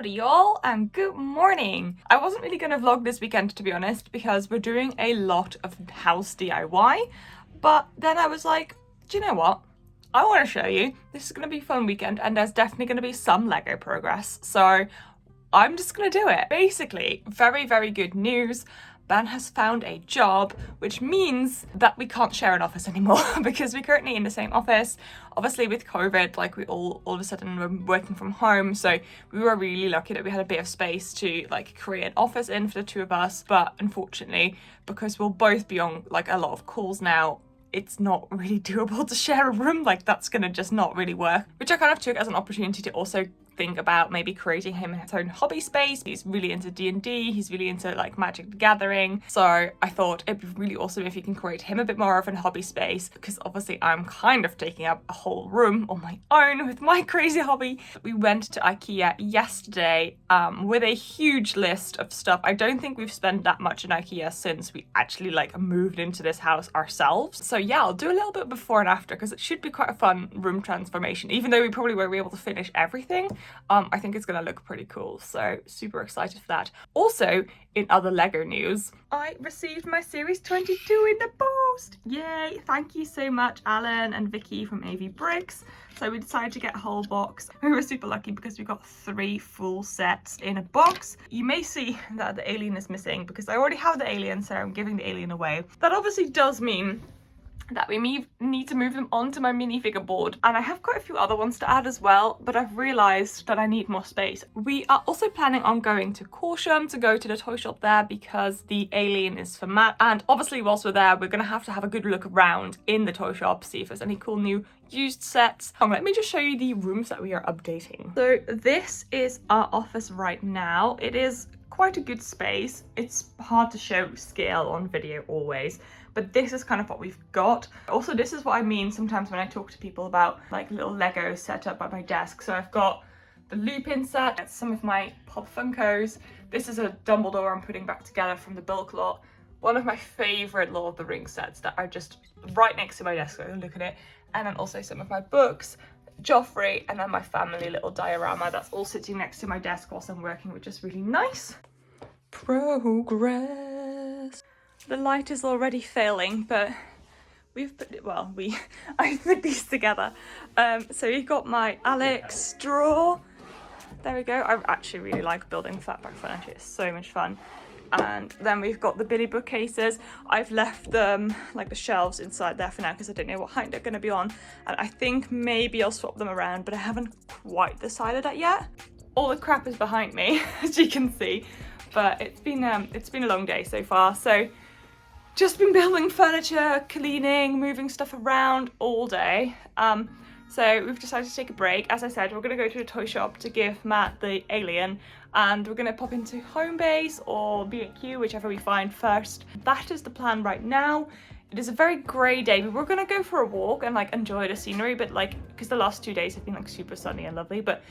Howdy y'all and good morning. I wasn't really going to vlog this weekend, to be honest, because we're doing a lot of house DIY, but then I was like, do you know what? I want to show you. This is going to be a fun weekend and there's definitely going to be some Lego progress, so I'm just going to do it. Basically, very, very good news. Ben has found a job, which means that we can't share an office anymore because we're currently in the same office. Obviously with COVID, like we all of a sudden were working from home. So we were really lucky that we had a bit of space to like create an office in for the two of us. But unfortunately, because we'll both be on like a lot of calls now, it's not really doable to share a room. Like that's gonna just not really work, which I kind of took as an opportunity to also think about maybe creating him his own hobby space. He's really into D&D, he's really into like Magic the Gathering, so I thought it'd be really awesome if you can create him a bit more of a hobby space, because obviously I'm kind of taking up a whole room on my own with my crazy hobby. We went to IKEA yesterday with a huge list of stuff. I don't think we've spent that much in IKEA since we actually like moved into this house ourselves. So yeah, I'll do a little bit before and after because it should be quite a fun room transformation, even though we probably won't be able to finish everything. I think it's gonna look pretty cool, so super excited for that. Also, in other Lego news, I received my Series 22 in the post! Yay! Thank you so much, Alan and Vicky from AV Bricks. So we decided to get a whole box. We were super lucky because we got 3 full sets in a box. You may see that the alien is missing because I already have the alien, so I'm giving the alien away. That obviously does mean that we need to move them onto my minifigure board, and I have quite a few other ones to add as well, but I've realised that I need more space. We are also planning on going to Corsham to go to the toy shop there because the alien is for Matt, and obviously whilst we're there we're gonna have a good look around in the toy shop, see if there's any cool new used sets. Let me just show you the rooms that we are updating. So this is our office right now. It is quite a good space. It's hard to show scale on video always, but this is kind of what we've got. Also, this is what I mean sometimes when I talk to people about like little Lego set up at my desk. So I've got the Lupin set, some of my Pop Funkos. This is a Dumbledore I'm putting back together from the bulk lot. One of my favourite Lord of the Rings sets that are just right next to my desk, so look at it. And then also some of my books, Joffrey, and then my family little diorama that's all sitting next to my desk whilst I'm working, which is really nice. Progress. The light is already failing, but we've put it, well, I put these together. So you've got my Alex drawer. There we go. I actually really like building flatback furniture. It's so much fun. And then we've got the Billy bookcases. I've left them like the shelves inside there for now because I don't know what height they're going to be on, and I think maybe I'll swap them around, but I haven't quite decided that yet. All the crap is behind me, as you can see, but it's been a long day so far. So just been building furniture, cleaning, moving stuff around all day. So we've decided to take a break. As I said, we're going to go to the toy shop to give Matt the alien, and we're going to pop into Homebase or B&Q, whichever we find first. That is the plan right now. It is a very grey day. We were going to go for a walk and like enjoy the scenery, but like, because the last 2 days have been like super sunny and lovely, but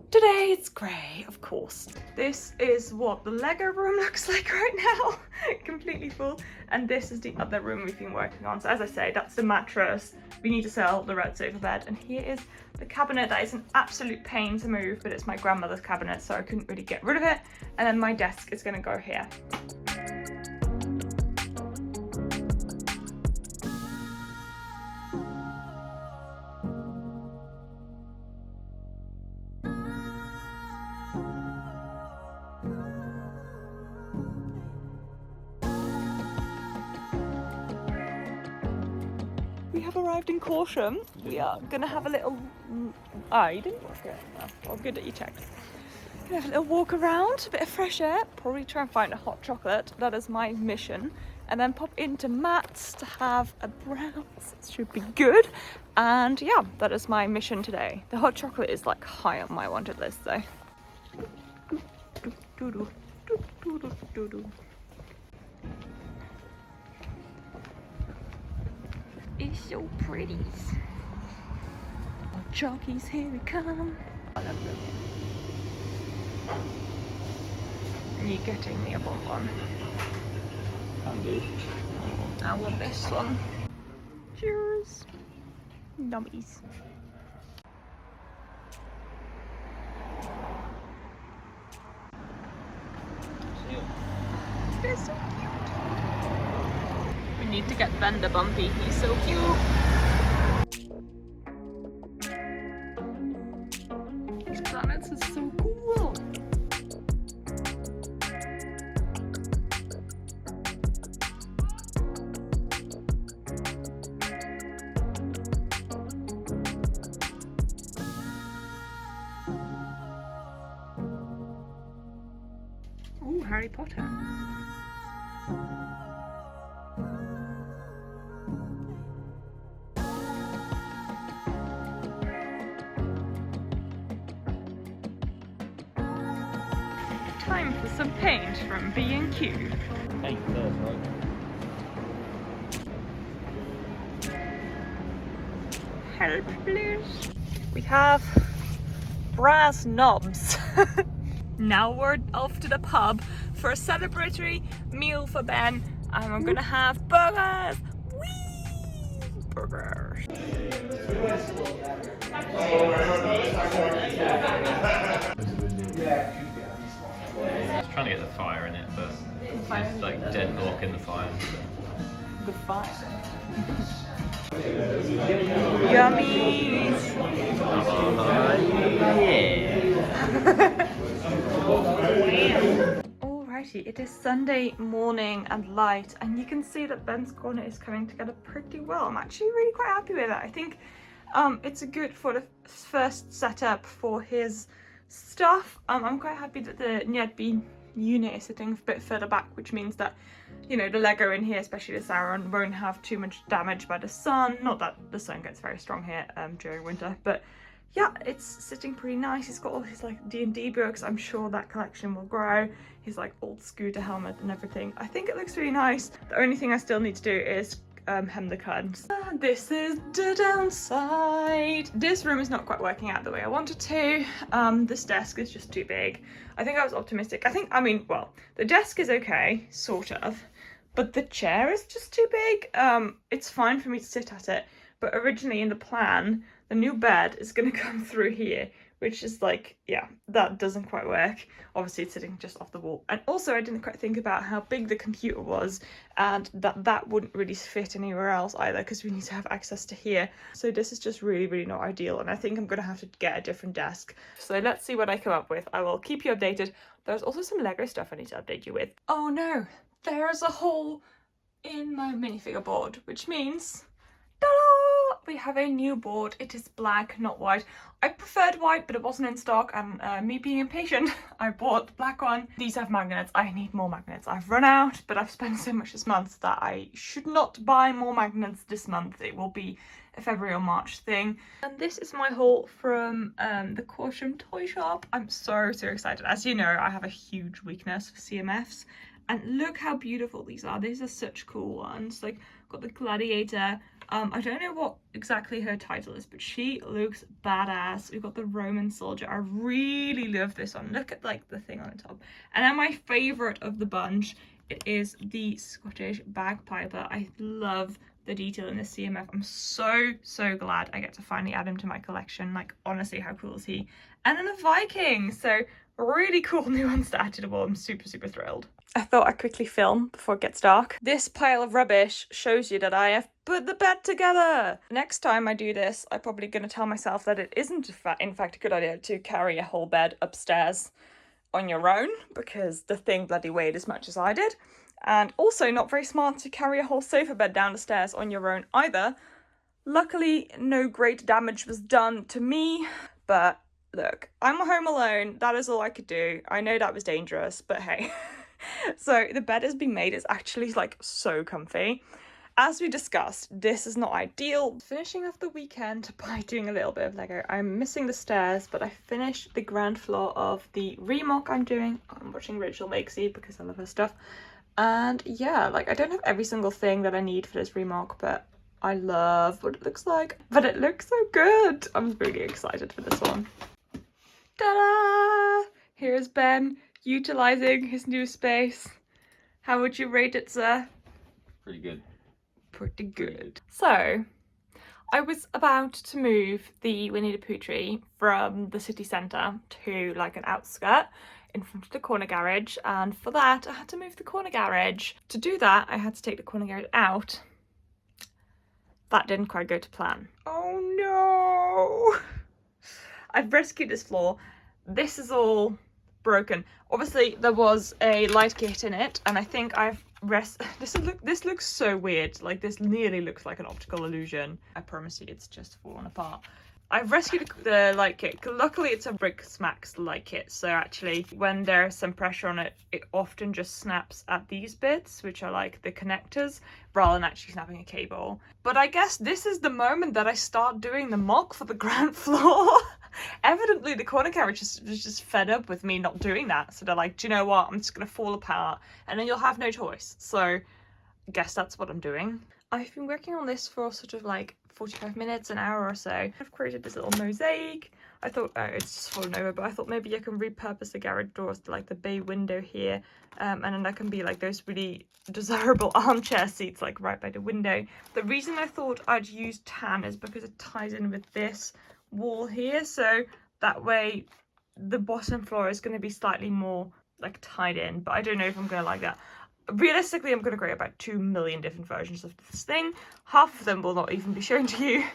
today it's grey, of course. This is what the Lego room looks like right now. Completely full. And this is the other room we've been working on. So as I say, that's the mattress. We need to sell the red sofa bed. And here is the cabinet that is an absolute pain to move, but it's my grandmother's cabinet, so I couldn't really get rid of it. And then my desk is gonna go here. We have arrived in Corsham. We are gonna have a little, you didn't work it? No. Well, good that you checked. Gonna have a little walk around, a bit of fresh air, probably try and find a hot chocolate. That is my mission. And then pop into Matt's to have a browse. It should be good. And yeah, that is my mission today. The hot chocolate is like high on my wanted list though. It's so pretty. Oh, jockeys, here we come. Oh, that's brilliant. Are you getting me a bonbon? Can do. I want this one. Cheers. Nummies. is so cute. We need to get Ben the Bumpy. He's so cute. These planets are so cool. Ooh, Harry Potter. Time for some paint from B&Q. Paint first, right? Help, please. We have brass knobs. Now we're off to the pub for a celebratory meal for Ben, and we're gonna have burgers. Whee! Burgers. I was trying to get the fire in it, but it's like dead block in the fire. The fire. Yummies! Alrighty, it is Sunday morning and light, and you can see that Ben's corner is coming together pretty well. I'm actually really quite happy with it. I think it's a good for the first setup for his stuff. I'm quite happy that the Nyedby unit is sitting a bit further back, which means that, you know, the Lego in here, especially the Sauron, won't have too much damage by the sun. Not that the sun gets very strong here during winter, but yeah, it's sitting pretty nice. He's got all his like D&D books. I'm sure that collection will grow. His like old scooter helmet and everything. I think it looks really nice. The only thing I still need to do is hem the curtains. This is the downside. This room is not quite working out the way I wanted to. This desk is just too big. I think I was optimistic. Well, the desk is okay, sort of, but the chair is just too big. It's fine for me to sit at it, but originally in the plan, the new bed is going to come through here, which is like, yeah, that doesn't quite work. Obviously it's sitting just off the wall. And also I didn't quite think about how big the computer was, and that wouldn't really fit anywhere else either, because we need to have access to here. So this is just really, really not ideal, and I think I'm gonna have to get a different desk. So let's see what I come up with. I will keep you updated. There's also some Lego stuff I need to update you with. Oh no, there's a hole in my minifigure board, which means, ta-da! We have a new board. It is black, not white. I preferred white, but it wasn't in stock, and me being impatient, I bought the black one. These have magnets. I need more magnets. I've run out, but I've spent so much this month that I should not buy more magnets this month. It will be a February or March thing. And this is my haul from the Corsham Toy Shop. I'm so excited. As you know, I have a huge weakness for CMFs. And look how beautiful these are. These are such cool ones. Like, got the Gladiator. I don't know what exactly her title is, but she looks badass. We've got the Roman soldier. I really love this one. Look at like the thing on the top. And then my favorite of the bunch, it is the Scottish bagpiper. I love the detail in the CMF. I'm so glad I get to finally add him to my collection. Like, honestly, how cool is he? And then the Viking. So really cool new ones to add to the wall. I'm super thrilled. I thought I'd quickly film before it gets dark. This pile of rubbish shows you that I have put the bed together. Next time I do this, I'm probably going to tell myself that it isn't in fact a good idea to carry a whole bed upstairs on your own, because the thing bloody weighed as much as I did. And also not very smart to carry a whole sofa bed down the stairs on your own either. Luckily, no great damage was done to me, but look, I'm home alone. That is all I could do. I know that was dangerous, but hey. So the bed has been made. It's actually like so comfy. As we discussed, this is not ideal. Finishing off the weekend by doing a little bit of Lego. I'm missing the stairs, but I finished the ground floor of the remodel I'm doing. I'm watching Rachel Makesy because I love her stuff. And yeah, like, I don't have every single thing that I need for this remodel, but I love what it looks like. But it looks so good. I'm really excited for this one. Ta-da! Here's Ben utilizing his new space. How would you rate it, sir? Pretty good. Pretty good. So, I was about to move the Winnie the Pooh tree from the city centre to like an outskirt. in front of the corner garage, and for that I had to move the corner garage. To do that I had to take the corner garage out. That didn't quite go to plan. Oh no! I've rescued this floor. This is all broken. Obviously there was a light kit in it, and I think I've this looks so weird. Like, this nearly looks like an optical illusion. I promise you it's just fallen apart. I've rescued the light kit. Luckily it's a Brick Smacks light kit, so actually when there's some pressure on it, it often just snaps at these bits, which are like the connectors, rather than actually snapping a cable. But I guess this is the moment that I start doing the mock for the ground floor. Evidently the corner garage was just fed up with me not doing that, so they're like, do you know what, I'm just gonna fall apart and then you'll have no choice. So I guess that's what I'm doing. I've been working on this for sort of like 45 minutes, an hour or so. I've created this little mosaic. I thought, oh, it's just fallen over, but I thought maybe I can repurpose the garage doors to like the bay window here, and then that can be like those really desirable armchair seats like right by the window. The reason I thought I'd use tan is because it ties in with this wall here, so that way the bottom floor is going to be slightly more like tied in, but I don't know if I'm going to like that. Realistically, I'm going to create about 2 million different versions of this thing. Half of them will not even be shown to you.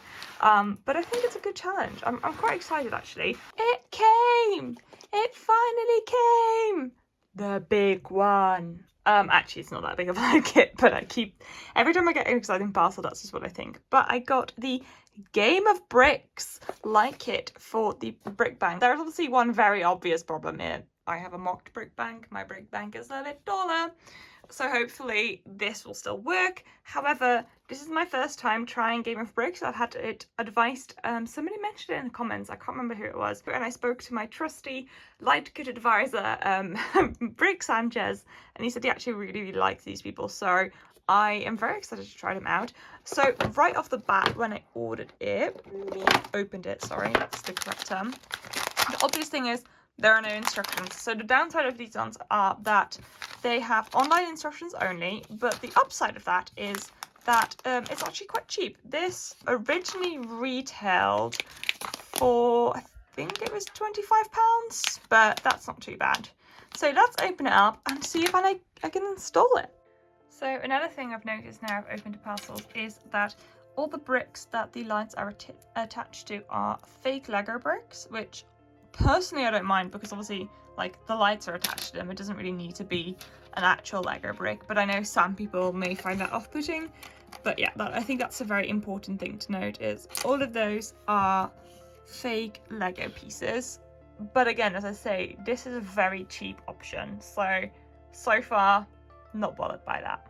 But I think it's a good challenge. I'm quite excited, actually. It came! It finally came! The big one. Actually, it's not that big of a kit, but every time I get an exciting parcel, that's just what I think. But I got the Game of Bricks light kit for the brick bank. There's obviously one very obvious problem here. I have a mocked brick bank. My brick bank is a bit taller. So hopefully this will still work. However, this is my first time trying Game of Bricks. I've had it advised. Somebody mentioned it in the comments. I can't remember who it was. And I spoke to my trusty light kit advisor, Brick Sanchez, and he said he actually really likes these people. So I am very excited to try them out. So right off the bat, when I ordered it, opened it, sorry, that's the correct term. The obvious thing is there are no instructions. So the downside of these ones are that they have online instructions only, but the upside of that is that it's actually quite cheap. This originally retailed for, I think it was £25, but that's not too bad. So let's open it up and see if I can install it. So another thing I've noticed now I've opened the parcels is that all the bricks that the lights are attached to are fake Lego bricks, which personally I don't mind, because obviously like the lights are attached to them. It doesn't really need to be an actual Lego brick, but I know some people may find that off-putting. But yeah, I think that's a very important thing to note, is all of those are fake Lego pieces. But again, as I say, this is a very cheap option, so far not bothered by that.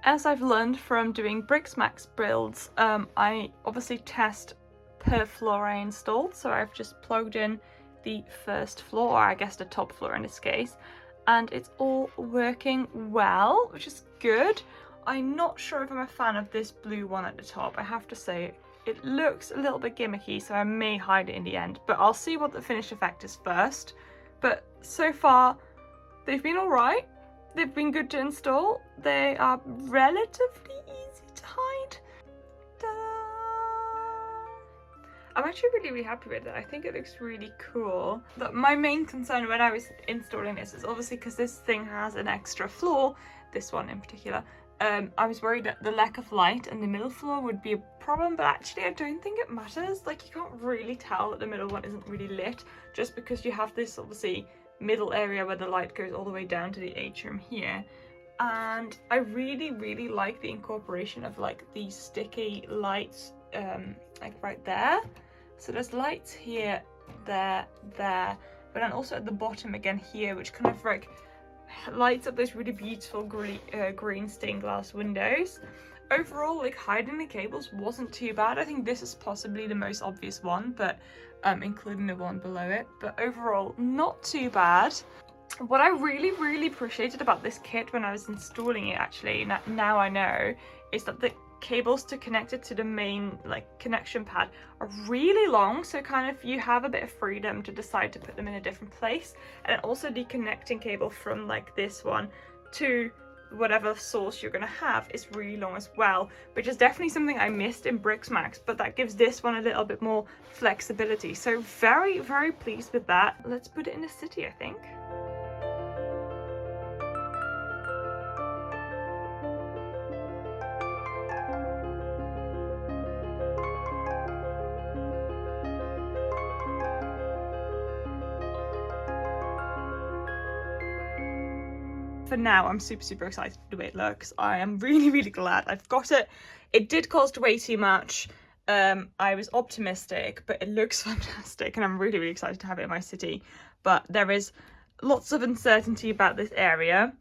As I've learned from doing Brick Smacks builds, I obviously test per floor I installed, so I've just plugged in the first floor, or I guess the top floor in this case, and it's all working well, which is good. I'm not sure if I'm a fan of this blue one at the top. I have to say it looks a little bit gimmicky, so I may hide it in the end, but I'll see what the finished effect is first. But so far they've been alright. They've been good to install. They are relatively easy to hide. I'm actually really happy with it. I think it looks really cool. But my main concern when I was installing this is obviously because this thing has an extra floor, this one in particular, I was worried that the lack of light in the middle floor would be a problem, but actually I don't think it matters. Like, you can't really tell that the middle one isn't really lit, just because you have this obviously middle area where the light goes all the way down to the atrium here. And I really like the incorporation of like these sticky lights like right there. So there's lights here, there, but then also at the bottom again here, which kind of like lights up those really beautiful green stained glass windows. Overall, like, hiding the cables wasn't too bad. I think this is possibly the most obvious one, but including the one below it, but overall not too bad. What I really appreciated about this kit when I was installing it, actually, now I know, is that the cables to connect it to the main like connection pad are really long, so kind of you have a bit of freedom to decide to put them in a different place. And also the connecting cable from like this one to whatever source you're going to have is really long as well, which is definitely something I missed in Brick Smacks, but that gives this one a little bit more flexibility. So very pleased with that. Let's put it in the city, I think. for now, I'm super excited the way it looks. I am really glad I've got it. It did cost way too much. I was optimistic, but it looks fantastic, and I'm really excited to have it in my city. But there is lots of uncertainty about this area.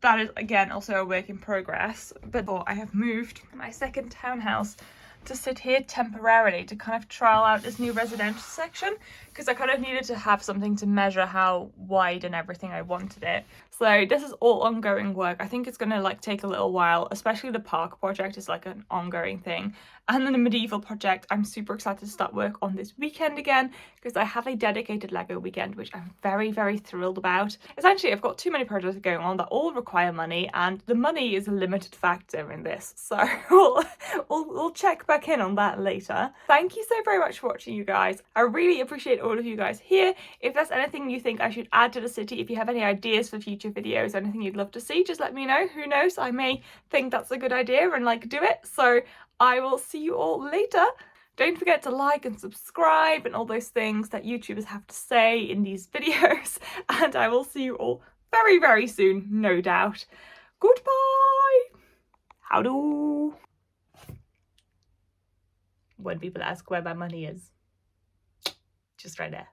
That is, again, also a work in progress. But I have moved my second townhouse to sit here temporarily to kind of trial out this new residential section, because I kind of needed to have something to measure how wide and everything I wanted it. So this is all ongoing work. I think it's gonna like take a little while, especially the park project is like an ongoing thing. And then the medieval project, I'm super excited to start work on this weekend again, because I have a dedicated Lego weekend, which I'm very thrilled about. Essentially, I've got too many projects going on that all require money, and the money is a limited factor in this. So we'll check back in on that later. Thank you so very much for watching, you guys. I really appreciate all of you guys here. If there's anything you think I should add to the city, if you have any ideas for future videos, anything you'd love to see, just let me know. Who knows, I may think that's a good idea and like do it. So I will see you all later. Don't forget to like and subscribe and all those things that YouTubers have to say in these videos. And I will see you all very soon, no doubt. Goodbye. Howdo. When people ask where my money is, just right there.